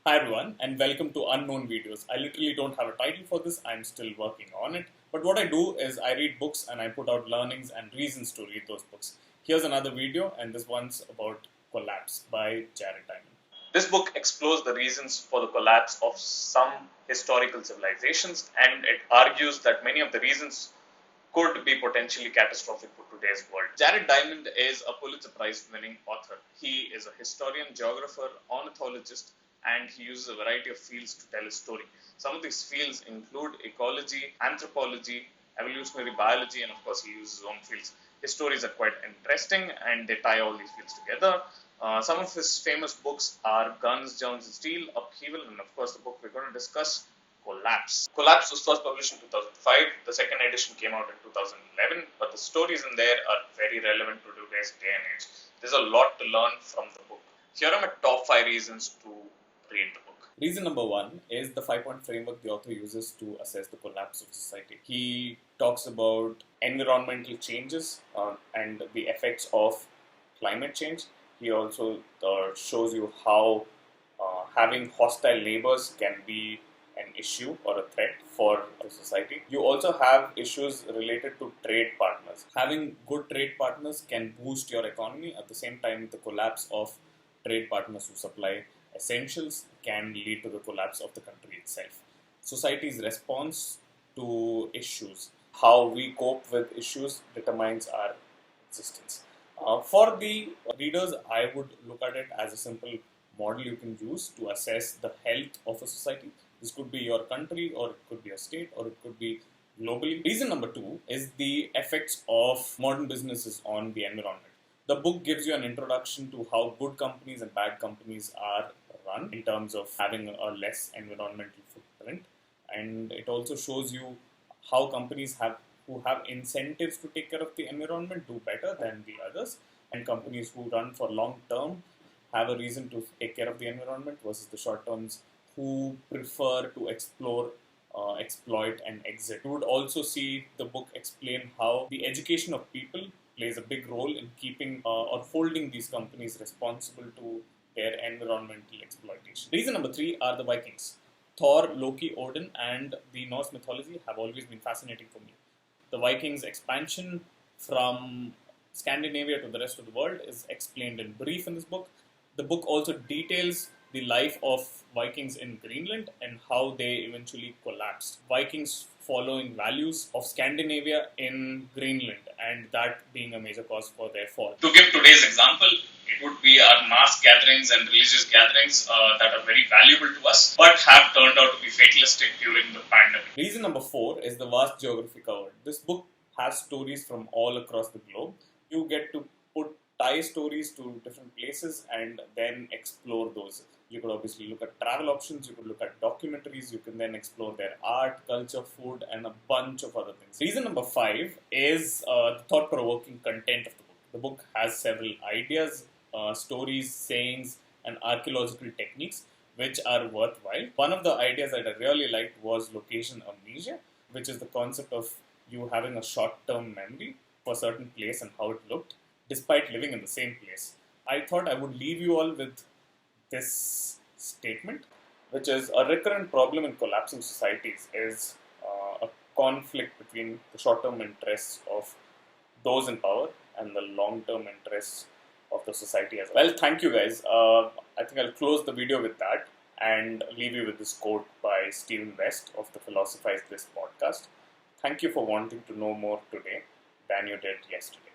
Hi everyone, and welcome to Unknown Videos. I literally don't have a title for this, I'm still working on it. But what I do is I read books and I put out learnings and reasons to read those books. Here's another video, and this one's about Collapse by Jared Diamond. This book explores the reasons for the collapse of some historical civilizations, and it argues that many of the reasons could be potentially catastrophic for today's world. Jared Diamond is a Pulitzer Prize winning author. He is a historian, geographer, ornithologist, and he uses a variety of fields to tell his story. Some of these fields include ecology, anthropology, evolutionary biology, and of course he uses his own fields. His stories are quite interesting and they tie all these fields together. Some of his famous books are Guns, Germs and Steel, Upheaval, and of course the book we're going to discuss, Collapse. Collapse was first published in 2005. The second edition came out in 2011, but the stories in there are very relevant to today's day and age. There's a lot to learn from the book. Here are my top 5 reasons to read the book. Reason number 1 is the 5-point framework the author uses to assess the collapse of society. He talks about environmental changes and the effects of climate change. He also shows you how having hostile neighbors can be an issue or a threat for the society. You also have issues related to trade partners. Having good trade partners can boost your economy. At the same time, the collapse of trade partners who supply essentials can lead to the collapse of the country itself. Society's response to issues, how we cope with issues, determines our existence. For the readers, I would look at it as a simple model you can use to assess the health of a society. This could be your country, or it could be a state, or it could be globally. Reason number 2 is the effects of modern businesses on the environment. The book gives you an introduction to how good companies and bad companies are run in terms of having a less environmental footprint, and it also shows you how companies who have incentives to take care of the environment do better than the others, and companies who run for long term have a reason to take care of the environment versus the short terms who prefer to explore, exploit, and exit. You would also see the book explain how the education of people plays a big role in keeping or holding these companies responsible to their environmental exploitation. Reason number 3 are the Vikings. Thor, Loki, Odin, and the Norse mythology have always been fascinating for me. The Vikings' expansion from Scandinavia to the rest of the world is explained in brief in this book. The book also details the life of Vikings in Greenland and how they eventually collapsed. Vikings following values of Scandinavia in Greenland, and that being a major cause for their fall. To give today's example, it would be our mass gatherings and religious gatherings that are very valuable to us, but have turned out to be fatalistic during the pandemic. Reason number 4 is the vast geography covered. This book has stories from all across the globe. You get to tie stories to different places and then explore those. You could obviously look at travel options, you could look at documentaries, you can then explore their art, culture, food, and a bunch of other things. Reason number 5 is the thought-provoking content of the book. The book has several ideas, stories, sayings, and archaeological techniques which are worthwhile. One of the ideas that I really liked was location amnesia, which is the concept of you having a short-term memory for a certain place and how it looked, despite living in the same place. I thought I would leave you all with this statement, which is a recurrent problem in collapsing societies is a conflict between the short-term interests of those in power and the long-term interests of the society as well. Well, thank you guys. I think I'll close the video with that and leave you with this quote by Stephen West of the Philosophize This podcast. Thank you for wanting to know more today than you did yesterday.